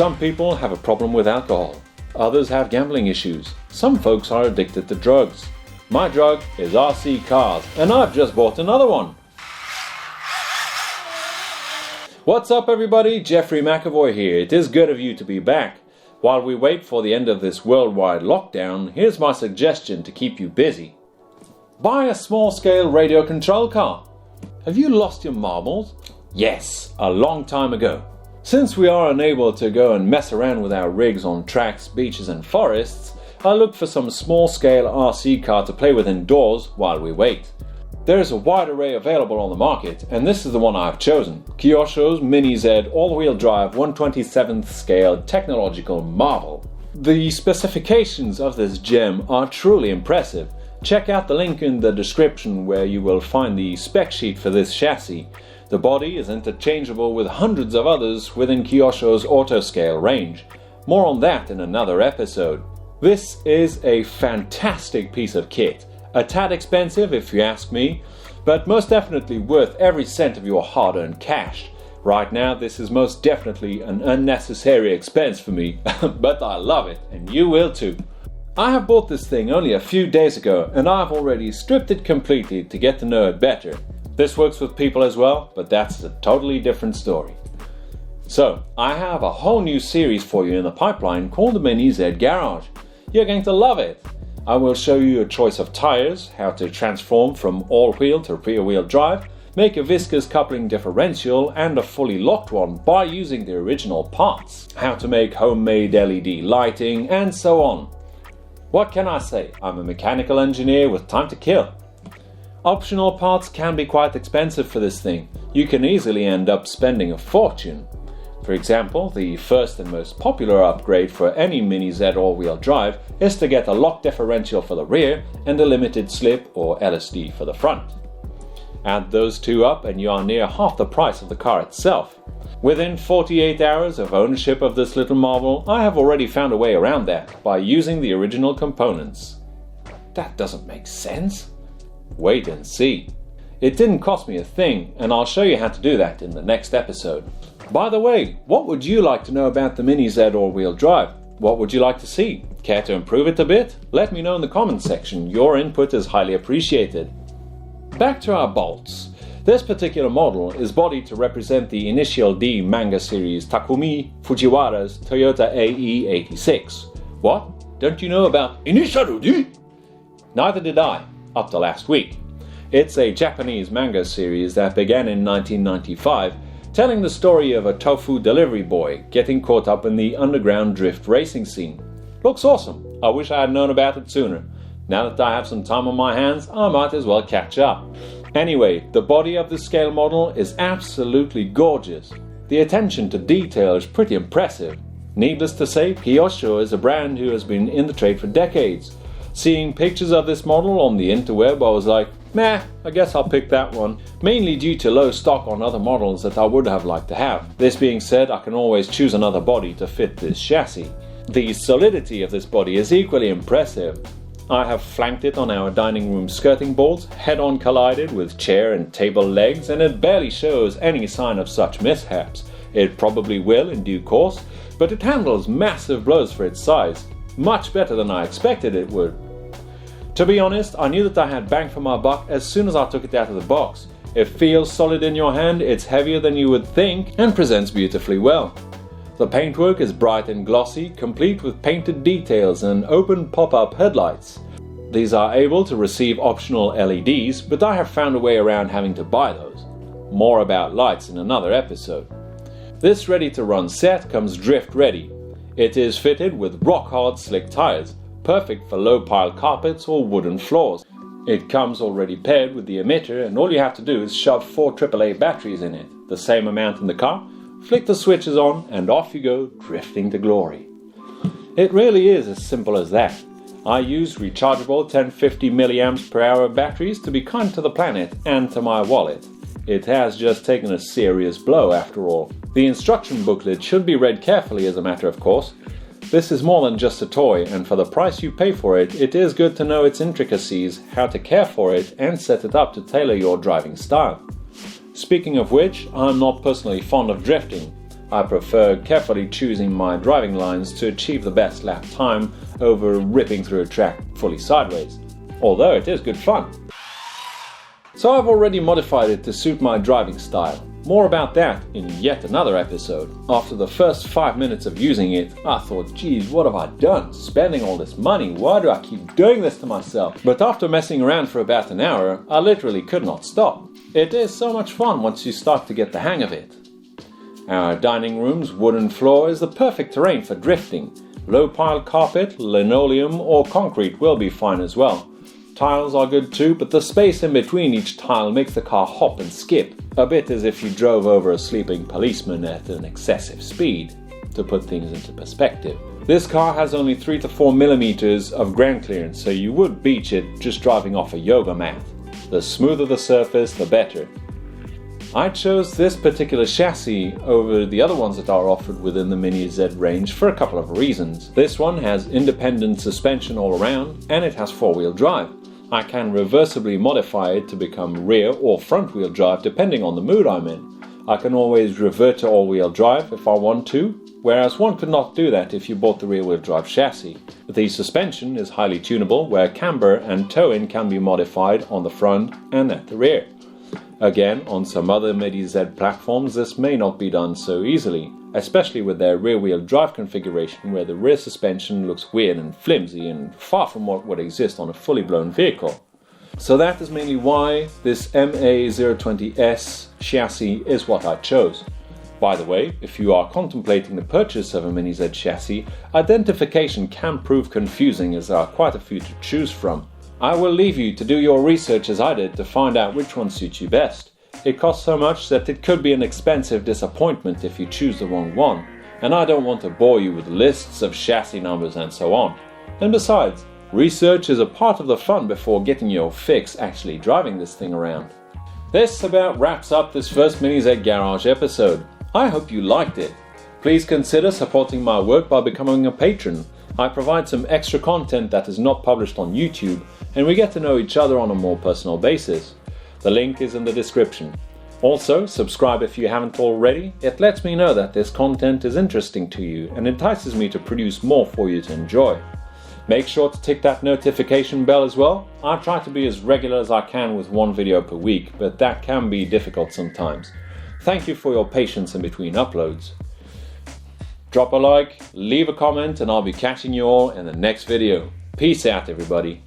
Some people have a problem with alcohol. Others have gambling issues. Some folks are addicted to drugs. My drug is RC cars, and I've just bought another one. What's up everybody, Jeffrey McAvoy here. It is good of you to be back. While we wait for the end of this worldwide lockdown, here's my suggestion to keep you busy. Buy a small-scale radio control car. Have you lost your marbles? Yes, a long time ago. Since we are unable to go and mess around with our rigs on tracks, beaches and forests, I look for some small-scale RC car to play with indoors while we wait. There is a wide array available on the market, and this is the one I've chosen. Kyosho's Mini Z all-wheel drive 1/27th scale technological marvel. The specifications of this gem are truly impressive. Check out the link in the description where you will find the spec sheet for this chassis. The body is interchangeable with hundreds of others within Kyosho's auto-scale range. More on that in another episode. This is a fantastic piece of kit. A tad expensive if you ask me, but most definitely worth every cent of your hard-earned cash. Right now this is most definitely an unnecessary expense for me, but I love it and you will too. I have bought this thing only a few days ago and I've already stripped it completely to get to know it better. This works with people as well, but that's a totally different story. So, I have a whole new series for you in the pipeline called the Mini Z Garage. You're going to love it! I will show you a choice of tires, how to transform from all-wheel to rear-wheel drive, make a viscous coupling differential and a fully locked one by using the original parts, how to make homemade LED lighting, and so on. What can I say? I'm a mechanical engineer with time to kill. Optional parts can be quite expensive for this thing. You can easily end up spending a fortune. For example, the first and most popular upgrade for any Mini Z all-wheel drive is to get a lock differential for the rear and a limited slip or LSD for the front. Add those two up and you are near half the price of the car itself. Within 48 hours of ownership of this little marvel, I have already found a way around that by using the original components. That doesn't make sense. Wait and see. It didn't cost me a thing, and I'll show you how to do that in the next episode. By the way, what would you like to know about the Mini Z all-wheel drive? What would you like to see? Care to improve it a bit? Let me know in the comments section. Your input is highly appreciated. Back to our bolts. This particular model is bodied to represent the Initial D manga series Takumi Fujiwara's Toyota AE86. What? Don't you know about Initial D? Neither did I, up to last week. It's a Japanese manga series that began in 1995, telling the story of a tofu delivery boy getting caught up in the underground drift racing scene. Looks awesome. I wish I had known about it sooner. Now that I have some time on my hands, I might as well catch up. Anyway, the body of this scale model is absolutely gorgeous. The attention to detail is pretty impressive. Needless to say, Kyosho is a brand who has been in the trade for decades. Seeing pictures of this model on the interweb, I was like, meh, I guess I'll pick that one, mainly due to low stock on other models that I would have liked to have. This being said, I can always choose another body to fit this chassis. The solidity of this body is equally impressive. I have flanked it on our dining room skirting boards, head-on collided with chair and table legs, and it barely shows any sign of such mishaps. It probably will in due course, but it handles massive blows for its size. Much better than I expected it would. To be honest, I knew that I had bang for my buck as soon as I took it out of the box. It feels solid in your hand, it's heavier than you would think, and presents beautifully well. The paintwork is bright and glossy, complete with painted details and open pop-up headlights. These are able to receive optional LEDs, but I have found a way around having to buy those. More about lights in another episode. This ready-to-run set comes drift ready. It is fitted with rock-hard slick tires, perfect for low-pile carpets or wooden floors. It comes already paired with the emitter, and all you have to do is shove 4 AAA batteries in it, the same amount in the car, flick the switches on, and off you go, drifting to glory. It really is as simple as that. I use rechargeable 1050 mAh batteries to be kind to the planet and to my wallet. It has just taken a serious blow after all. The instruction booklet should be read carefully as a matter of course. This is more than just a toy, and for the price you pay for it, it is good to know its intricacies, how to care for it, and set it up to tailor your driving style. Speaking of which, I'm not personally fond of drifting. I prefer carefully choosing my driving lines to achieve the best lap time over ripping through a track fully sideways, although it is good fun. So I've already modified it to suit my driving style. More about that in yet another episode. After the first 5 minutes of using it, I thought, geez, what have I done? Spending all this money, why do I keep doing this to myself? But after messing around for about an hour, I literally could not stop. It is so much fun once you start to get the hang of it. Our dining room's wooden floor is the perfect terrain for drifting. Low pile carpet, linoleum or concrete will be fine as well. Tiles are good too, but the space in between each tile makes the car hop and skip, a bit as if you drove over a sleeping policeman at an excessive speed, to put things into perspective. This car has only 3 to 4 millimeters of ground clearance, so you would beach it just driving off a yoga mat. The smoother the surface, the better. I chose this particular chassis over the other ones that are offered within the Mini Z range for a couple of reasons. This one has independent suspension all around, and it has 4-wheel drive. I can reversibly modify it to become rear or front wheel drive depending on the mood I'm in. I can always revert to all-wheel drive if I want to, whereas one could not do that if you bought the rear-wheel drive chassis. The suspension is highly tunable, where camber and toe-in can be modified on the front and at the rear. Again, on some other Mini Z platforms this may not be done so easily, especially with their rear-wheel drive configuration where the rear suspension looks weird and flimsy and far from what would exist on a fully blown vehicle. So that is mainly why this MA020S chassis is what I chose. By the way, if you are contemplating the purchase of a Mini Z chassis, identification can prove confusing as there are quite a few to choose from. I will leave you to do your research as I did to find out which one suits you best. It costs so much that it could be an expensive disappointment if you choose the wrong one, and I don't want to bore you with lists of chassis numbers and so on. And besides, research is a part of the fun before getting your fix actually driving this thing around. This about wraps up this first Mini Z Garage episode. I hope you liked it. Please consider supporting my work by becoming a patron. I provide some extra content that is not published on YouTube, and we get to know each other on a more personal basis. The link is in the description. Also, subscribe if you haven't already. It lets me know that this content is interesting to you and entices me to produce more for you to enjoy. Make sure to tick that notification bell as well. I try to be as regular as I can with one video per week, but that can be difficult sometimes. Thank you for your patience in between uploads. Drop a like, leave a comment, and I'll be catching you all in the next video. Peace out, everybody.